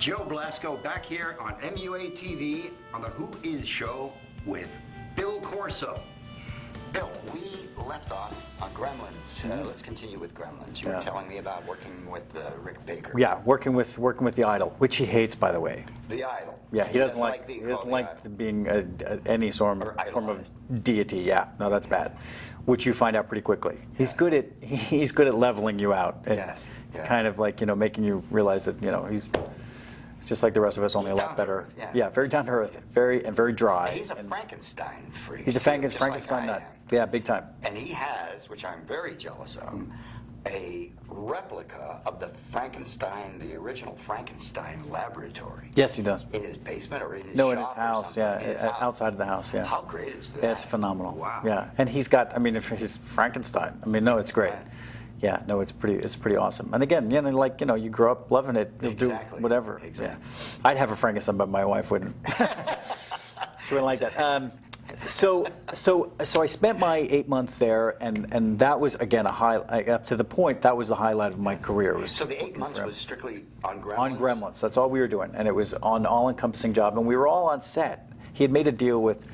Joe Blasco back here on MUA TV on the Who Is Show with BillCorso. Bill, we left off on Gremlins. Let's continue with Gremlins. You were telling me about working with Rick Baker. Yeah, working with the Idol, which he hates, by the way. The Idol. Yeah, he doesn't like being any form of deity. Yeah, no, that's bad. Which you find out pretty quickly. He's good at leveling you out. Yes. Kind of like making you realize that he's just like the rest of us, only a lot better. Yeah, very down to earth, very dry. He's a Frankenstein freak. He's a Frankenstein nut. Yeah, big time. And he has, which I'm very jealous of, a replica of the original Frankenstein laboratory. Yes, he does. In his basement or in his shop? No, in his house. Yeah, outside of the house. Yeah. How great is that? Yeah, it's phenomenal. Wow. Yeah, and he's got. I mean, if he's Frankenstein. I mean, no, it's great. Right. Yeah, no, it's pretty awesome. And again, you grow up loving it. You'll do whatever. Exactly. Yeah. I'd have a Frankenstein, but my wife wouldn't. She wouldn't like that. So I spent my 8 months there, and that was again up to the point that was the highlight of my career. So the 8 months was strictly on Gremlins? On Gremlins, that's all we were doing, and it was an all-encompassing job, and we were all on set. He had made a deal with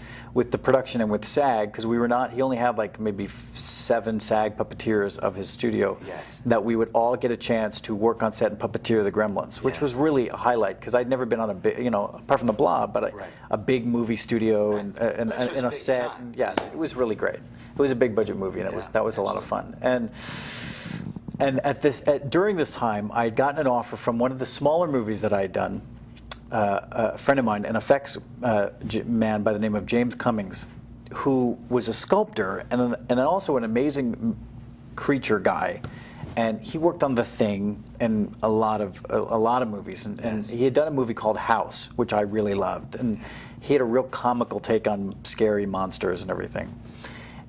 the production and with SAG, because we were not. He only had like maybe 7 SAG puppeteers of his studio. Yes. That we would all get a chance to work on set and puppeteer the Gremlins, which was really a highlight because I'd never been on a big, apart from the Blob, but a big movie studio and a set. And, yeah, it was really great. It was a big budget movie, and that was a lot of fun. And during this time, I had gotten an offer from one of the smaller movies that I had done. A friend of mine, an effects man by the name of James Cummings, who was a sculptor and also an amazing creature guy, and he worked on The Thing and a lot of movies, and he had done a movie called House, which I really loved, and he had a real comical take on scary monsters and everything,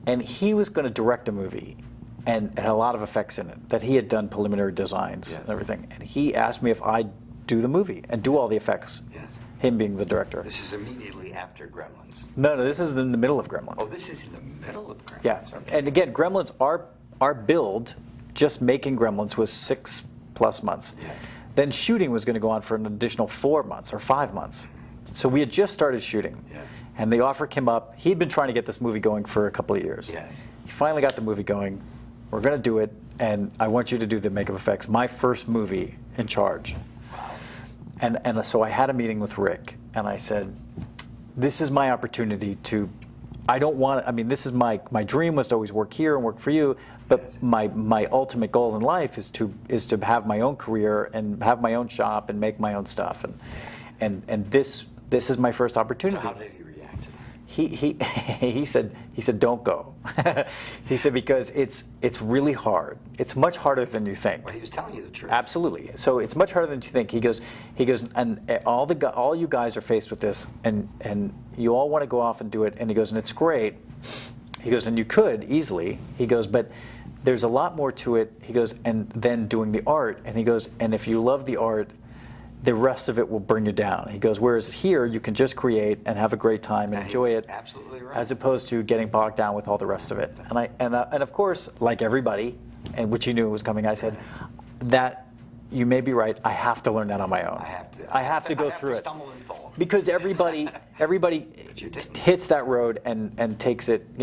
and he was going to direct a movie. And it had a lot of effects in it that he had done preliminary designs and everything, and he asked me if I'd do the movie and do all the effects. Yes. Him being the director. This is immediately after Gremlins. No, this is in the middle of Gremlins. Oh, this is in the middle of Gremlins. Yeah. Okay. And again, Gremlins, our build, just making Gremlins was 6+ months. Yes. Then shooting was going to go on for an additional 4 months or 5 months. So we had just started shooting. Yes. And the offer came up. He'd been trying to get this movie going for a couple of years. Yes. He finally got the movie going. We're going to do it, and I want you to do the makeup effects. My first movie in charge. And so I had a meeting with Rick, and I said, this is my opportunity to, this is my dream was to always work here and work for you, but my ultimate goal in life is to have my own career and have my own shop and make my own stuff. And this is my first opportunity. So how did he react to that? He said don't go. He said because it's really hard. It's much harder than you think. Well, he was telling you the truth. Absolutely. So it's much harder than you think. He goes, and all you guys are faced with this, and you all want to go off and do it. And he goes, and it's great. He goes, and you could easily. He goes, but there's a lot more to it. He goes, and then doing the art. And he goes, and if you love the art, the rest of it will bring you down. He goes, whereas here you can just create and have a great time and enjoy it, absolutely right. as opposed to getting bogged down with all the rest of it. And of course, like everybody, and which he knew was coming, I said, that you may be right. I have to learn that on my own. I have to go through it. Stumble and fall. Because everybody hits that road and takes it,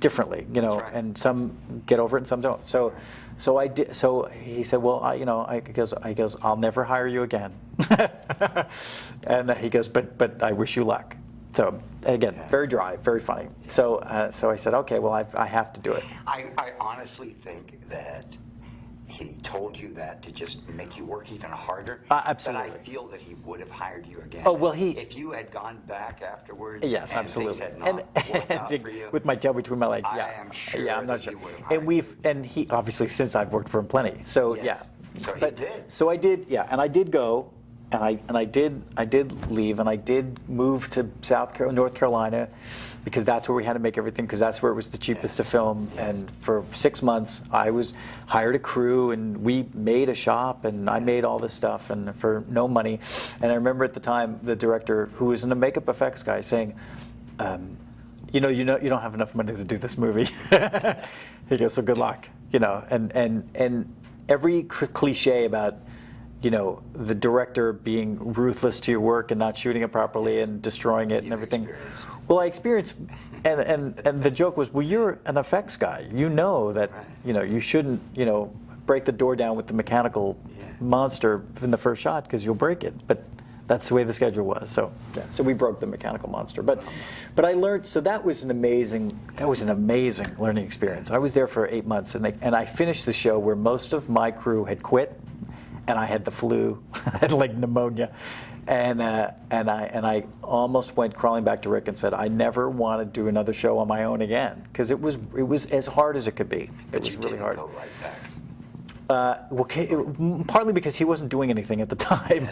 differently, right. and some get over it and some don't. So I did. So he said, well, I goes, I'll never hire you again. And he goes, but I wish you luck. So again, very dry, very funny. So I said, okay, well, I have to do it. I honestly think that he told you that to just make you work even harder. Absolutely. But I feel that he would have hired you again. Oh, well, if you had gone back afterwards. Yes, and absolutely. Things had not worked out for you, with my tail between my legs. Yeah, I am sure. Yeah, I'm not that sure. He would have hired And he obviously, since I've worked for him plenty. So yes. yeah. So he did. So I did. Yeah, and I did go. And I did leave, and I did move to North Carolina, because that's where we had to make everything, because that's where it was the cheapest to film. Yes. And for 6 months, I hired a crew, and we made a shop, and I made all this stuff, and for no money. And I remember at the time the director, who was a makeup effects guy, saying, you don't have enough money to do this movie. He goes, so good luck, and every cliche about you know, the director being ruthless to your work and not shooting it properly and destroying it and everything. Well, I experienced, and the joke was, well, you're an effects guy. You know that, you know, you shouldn't, you know, break the door down with the mechanical monster in the first shot because you'll break it. But that's the way the schedule was. So, so we broke the mechanical monster. But I learned. So that was an amazing learning experience. I was there for 8 months, and I finished the show where most of my crew had quit, and I had the flu. I had like pneumonia, and I almost went crawling back to Rick and said, I never want to do another show on my own again, because it was as hard as it could be. It was really hard. Go right back. Well, partly because he wasn't doing anything at the time,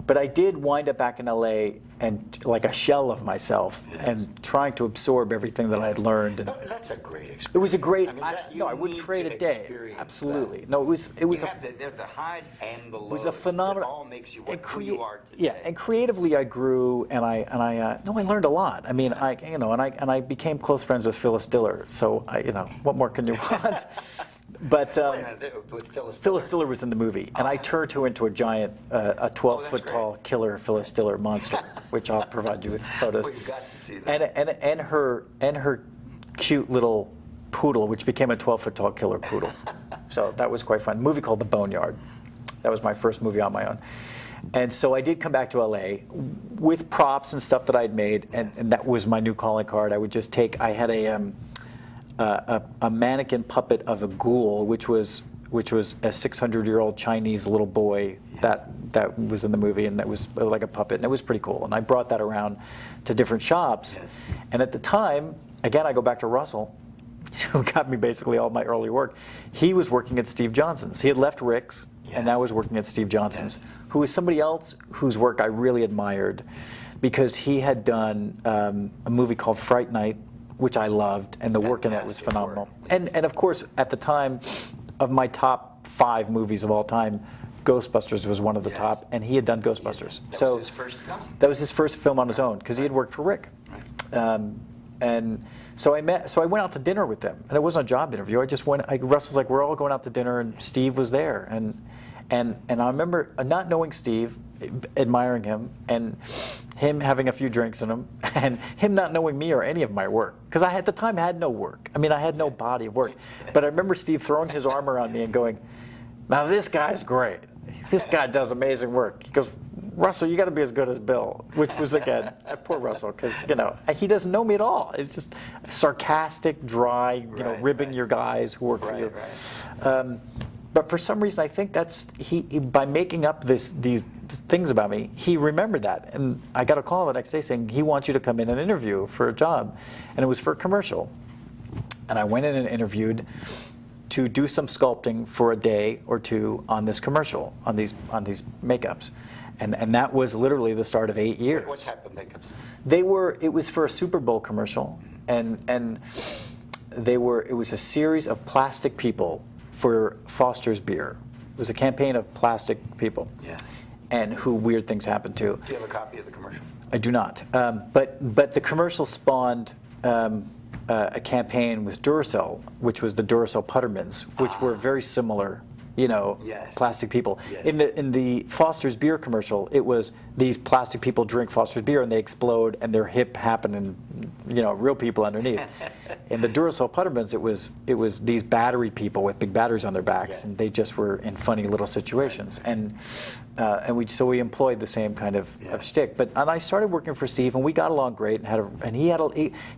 but I did wind up back in LA and like a shell of myself and trying to absorb everything that I had learned. And that's a great experience. it was a great. I mean, I wouldn't trade a day. Absolutely, no. It was. It was. You have the highs and the lows. It was a phenomenal. It all makes you who you are today. Yeah, and creatively I grew, and I learned a lot. I mean, I became close friends with Phyllis Diller. So what more can you want? But Phyllis Diller was in the movie, and I turned her into a giant, a 12-foot tall killer Phyllis Diller monster, which I'll provide you with photos. Well, you got to see that. And her cute little poodle, which became a 12-foot tall killer poodle. So that was quite fun. A movie called The Boneyard. That was my first movie on my own. And so I did come back to LA with props and stuff that I'd made, and that was my new calling card. I would just take. I had a mannequin puppet of a ghoul, which was a 600-year-old Chinese little boy that was in the movie, and that was like a puppet, and it was pretty cool. And I brought that around to different shops. And at the time, again, I go back to Russell, who got me basically all my early work. He was working at Steve Johnson's. He had left Rick's, and now was working at Steve Johnson's, who was somebody else whose work I really admired, because he had done a movie called Fright Night, which I loved, and the work in that was phenomenal. And of course, at the time, of my top 5 movies of all time, Ghostbusters was one of the top, and he had done Ghostbusters. That was his first film? That was his first film on his own, because he had worked for Rick. And so I went out to dinner with them, and it wasn't a job interview. I just went. Russell's like, we're all going out to dinner, and Steve was there, and I remember not knowing Steve, admiring him, and him having a few drinks in him, and him not knowing me or any of my work, because at the time I had no work. I mean, I had no body of work. But I remember Steve throwing his arm around me and going, "Now this guy's great. This guy does amazing work." He goes, "Russell, you got to be as good as Bill," which was, again, poor Russell, because he doesn't know me at all. It's just sarcastic, dry, ribbing your guys who work for you. But for some reason, I think that's by making up these things about me, he remembered that. And I got a call the next day saying, he wants you to come in and interview for a job. And it was for a commercial. And I went in and interviewed to do some sculpting for a day or two on this commercial, on these makeups. And that was literally the start of 8 years. What type of makeups? It was for a Super Bowl commercial. And it was a series of plastic people for Foster's beer. It was a campaign of plastic people. Yes. And who weird things happened to. Do you have a copy of the commercial? I do not. But the commercial spawned a campaign with Duracell, which was the Duracell Puttermans, which were very similar, plastic people. Yes. In the Foster's beer commercial, it was these plastic people drink Foster's beer and they explode and their hip happen and real people underneath. In the Duracell Puttermans, it was these battery people with big batteries on their backs, and they just were in funny little situations. And we employed the same kind of shtick. And I started working for Steve, and we got along great.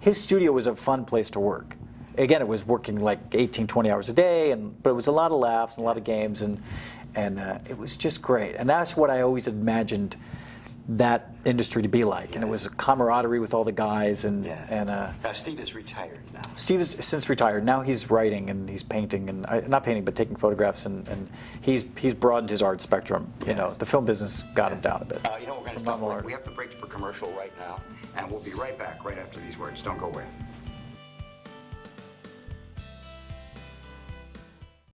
His studio was a fun place to work. Again, it was working like 18, 20 hours a day, but it was a lot of laughs and a lot of games, and it was just great. And that's what I always imagined that industry to be like. And it was a camaraderie with all the guys. Now Steve is retired now. Steve is since retired. Now he's writing and he's painting, and not painting, but taking photographs, and he's broadened his art spectrum. The film business got him down a bit. We're going to stop. We have to break for commercial right now, and we'll be right back right after these words. Don't go away.